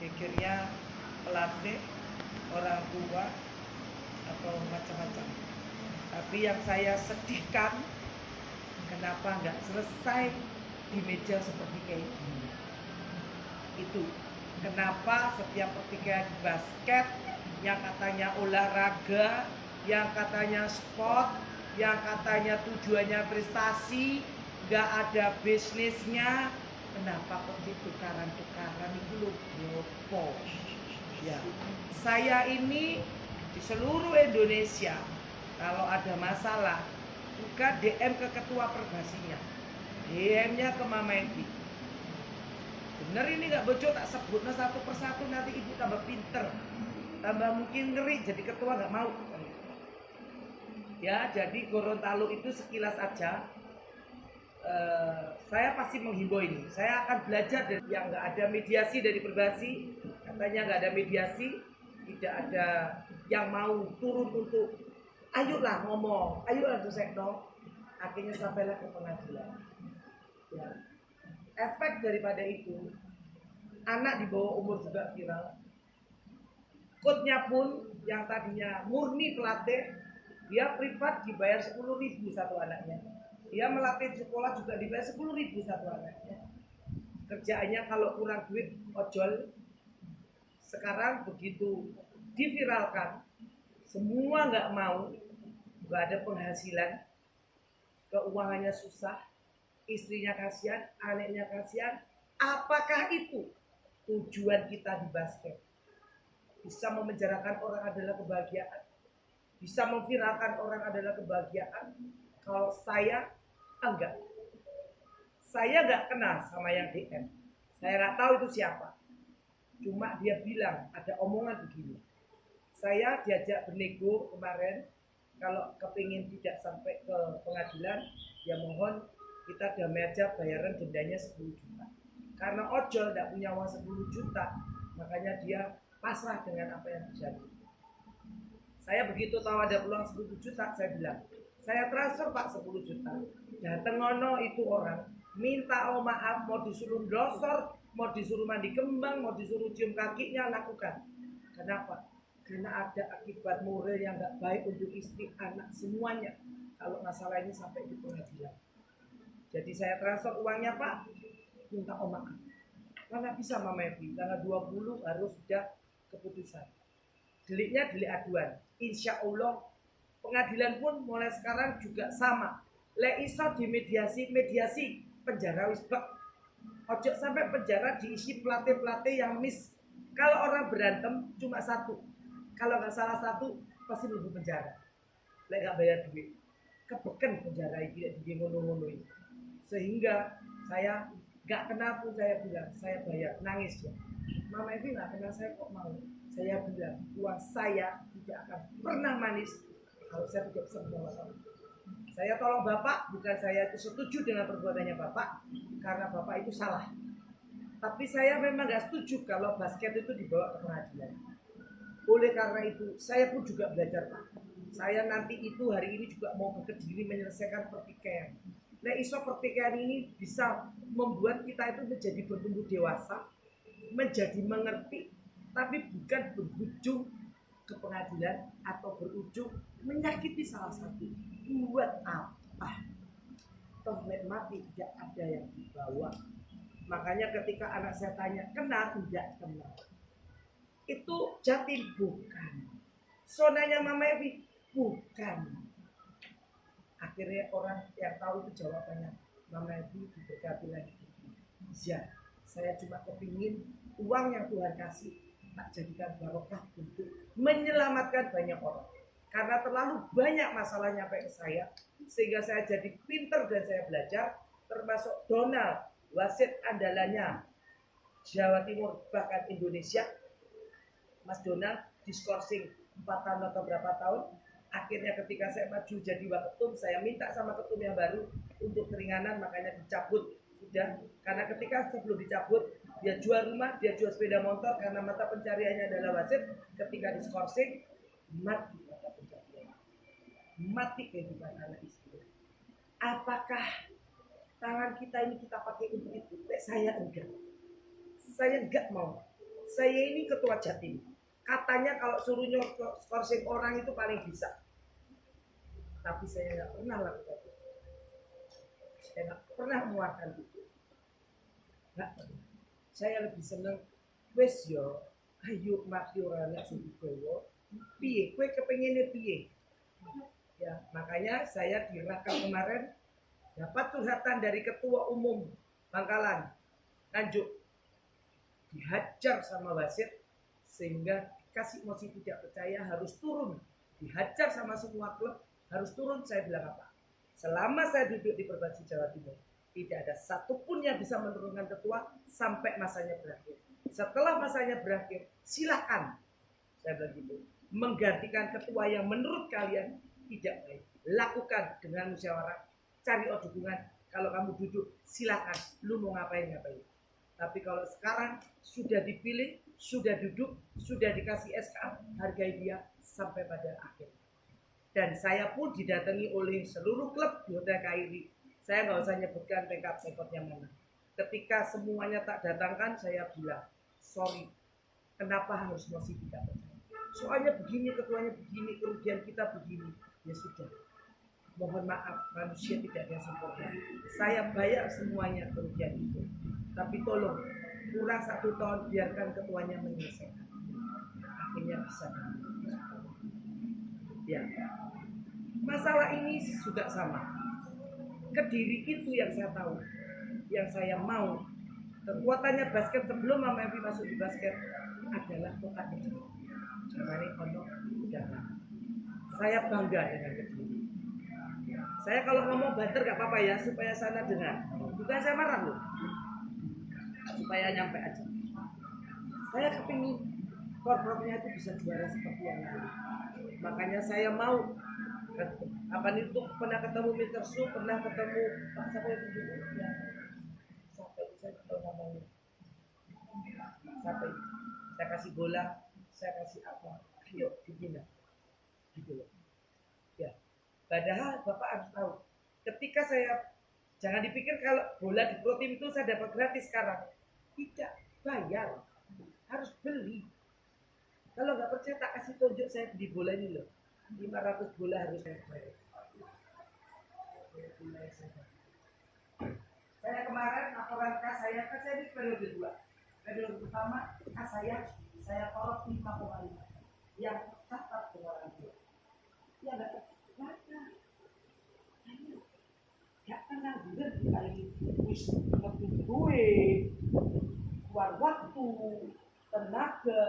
mikirnya pelatih, orang tua, atau macam-macam. Tapi yang saya sedihkan, kenapa nggak selesai di meja seperti kayak ini. Itu kenapa setiap pertikaian basket yang katanya olahraga, yang katanya sport, yang katanya tujuannya prestasi, nggak ada bisnisnya, kenapa kok tukaran-tukaran itu loh. Ya, saya ini di seluruh Indonesia kalau ada masalah buka DM ke ketua perbasinya, DM-nya ke Mama Evi. Bener ini nggak bocor, tak sebutnya satu persatu, nanti ibu tambah pinter, tambah mungkin ngeri jadi ketua nggak mau. Ya, jadi Gorontalo itu sekilas aja. Saya pasti menghimbau ini. Saya akan belajar dari yang nggak ada mediasi dari perbasi. Katanya nggak ada mediasi, tidak ada yang mau turun untuk ayolah ngomong, ayolah Sekno. Akhirnya sampailah ke pengadilan. Ya. Efek daripada itu, anak di bawah umur juga viral. Coachnya pun yang tadinya murni pelatih, dia privat dibayar 10.000 satu anaknya. Dia melatih di sekolah juga dibayar 10.000 satu anaknya. Kerjaannya kalau kurang duit ojol. Sekarang begitu diviralkan, semua nggak mau, nggak ada penghasilan, keuangannya susah, istrinya kasihan, anaknya kasihan. Apakah itu tujuan kita di basket? Bisa memenjarakan orang adalah kebahagiaan, bisa memviralkan orang adalah kebahagiaan. Kalau saya enggak, saya nggak kenal sama yang DM, saya nggak tahu itu siapa. Cuma dia bilang ada omongan begini. Saya diajak bernego kemarin, kalau kepingin tidak sampai ke pengadilan, ya mohon kita damai aja, bayaran dendanya 10 juta. Karena ojol tidak punya uang 10 juta, makanya dia pasrah dengan apa yang terjadi. Saya begitu tahu ada peluang 10 juta, saya bilang, saya transfer Pak 10 juta. Dateng ngono itu orang, minta maaf, mau disuruh dosor, mau disuruh mandi kembang, mau disuruh cium kakinya, lakukan. Kenapa? Karena ada akibat moral yang gak baik untuk istri, anak, semuanya. Kalau masalah ini sampai di pengadilan. Jadi saya transfer uangnya Pak, minta maaf. Karena bisa Mama Evi, tanggal 20 harus sudah keputusan. Deliknya delik aduan. Insya Allah pengadilan pun mulai sekarang juga sama. Le iso dimediasi, mediasi penjara wisbak. Ojo sampai penjara diisi pelatih-pelatih yang miss. Kalau orang berantem cuma satu, kalau nggak salah satu pasti lebih penjara. Le nggak bayar duit, kebeken penjara ini di ngono-ngono ini. Sehingga saya nggak kenal pun saya bilang saya bayar, nangis ya. Mama Evi nggak kenal saya kok mau. Saya bilang uang saya tidak akan pernah manis kalau saya tidak bisa menolak. Saya tolong Bapak, bukan saya itu setuju dengan perbuatannya Bapak, karena Bapak itu salah. Tapi saya memang gak setuju kalau basket itu dibawa ke pengadilan. Oleh karena itu, saya pun juga belajar Pak. Saya nanti itu hari ini juga mau ke Kediri menyelesaikan pertikaian. Nah iso pertikaian ini bisa membuat kita itu menjadi bertumbuh dewasa, menjadi mengerti, tapi bukan berujung ke pengadilan atau berujung menyakiti salah satu. Buat apa? Toh mati tidak ada yang dibawa. Makanya ketika anak saya tanya, kenal tidak kenal? Itu Jatim bukan. Sonanya Mama Evi bukan. Akhirnya orang yang tahu itu jawabannya, Mama Evi diberkati lagi. Ya, saya cuma kepingin uang yang Tuhan kasih tak jadikan barokah untuk menyelamatkan banyak orang. Karena terlalu banyak masalah nyampe ke saya, sehingga saya jadi pinter dan saya belajar, termasuk Donald, wasit andalannya Jawa Timur bahkan Indonesia. Mas Donald diskorsing 4 tahun atau berapa tahun. Akhirnya ketika saya maju jadi waketum, saya minta sama ketum yang baru untuk keringanan, makanya dicabut. Sudah, karena ketika sebelum dicabut, dia jual rumah, dia jual sepeda motor karena mata pencariannya adalah wasit. Ketika diskorsing, mati mata pencarian, mati kehidupan anak istri. Apakah tangan kita ini kita pakai untuk itu? Saya enggak mau. Saya ini ketua Jatim. Katanya kalau suruh skorsing orang itu paling bisa. Tapi saya nggak pernah lakukan itu. Saya nggak pernah mengeluarkan itu. Nggak pernah. Saya lebih seneng wes yo, ayo mati orang sing digowo. Piye, kowe kepengine piye? Ya, makanya saya di Rakam kemarin dapat curhatan dari Ketua Umum Bangkalan, Nganjuk, dihajar sama wasit sehingga dikasih mosi tidak percaya harus turun, dihajar sama semua klub harus turun. Saya bilang apa? Selama saya duduk di Perbasi Jawa Timur, tidak ada satupun yang bisa menurunkan ketua sampai masanya berakhir. Setelah masanya berakhir, silakan, saya bilang gitu, menggantikan ketua yang menurut kalian tidak baik. Lakukan dengan musyawarah, cari dukungan. Kalau kamu duduk, silakan, lu mau ngapain. Tapi kalau sekarang sudah dipilih, sudah duduk, sudah dikasih SK, hargai dia sampai pada akhir. Dan saya pun didatangi oleh seluruh klub di Hotel KRI. Saya nggak usah nyebutkan pengkap-pengkapnya mana. Ketika semuanya tak datangkan, saya bilang, sorry, kenapa harus masih tidak percaya? Soalnya begini, ketuanya begini, kerugian kita begini. Ya sudah, mohon maaf, manusia tidak ada yang sempurna. Saya bayar semuanya kerugian itu. Tapi tolong, kurang 1 tahun biarkan ketuanya menyelesaikan. Akhirnya bisa. Ya, masalah ini juga sama. Kediri itu yang saya tahu, yang saya mau. Kekuatannya basket sebelum Mama Evi masuk di basket adalah kota Kediri. Jamane ono udara. Saya bangga dengan Kediri. Saya kalau ngomong banter gak apa-apa ya, supaya sana dengar. Bukan saya marah loh, supaya nyampe aja. Saya kepingin korpornya itu bisa juara seperti yang lain. Makanya saya mau. Apa itu pernah ketemu Mr. Su, pernah ketemu Pak siapa itu dulu ya. Sampai saya tahu namanya. Sampai saya kasih bola, saya kasih apa? Ayo dibina. Gitu loh. Ya. Padahal Bapak harus tahu, ketika saya, jangan dipikir kalau bola di Pro Team itu saya dapat gratis sekarang. Tidak, bayar. Harus beli. Kalau nggak percaya tak kasih tunjuk saya di bola ini loh. 500 bola harus saya bayar. Saya kemarin laporan kas saya, kan saya di periode 2. Periode pertama kas saya tolak 5,5. Yang catat dengan dia. Ya nggak ada. Gak pernah bener kita ini wis lebih duit, keluar waktu, tenaga,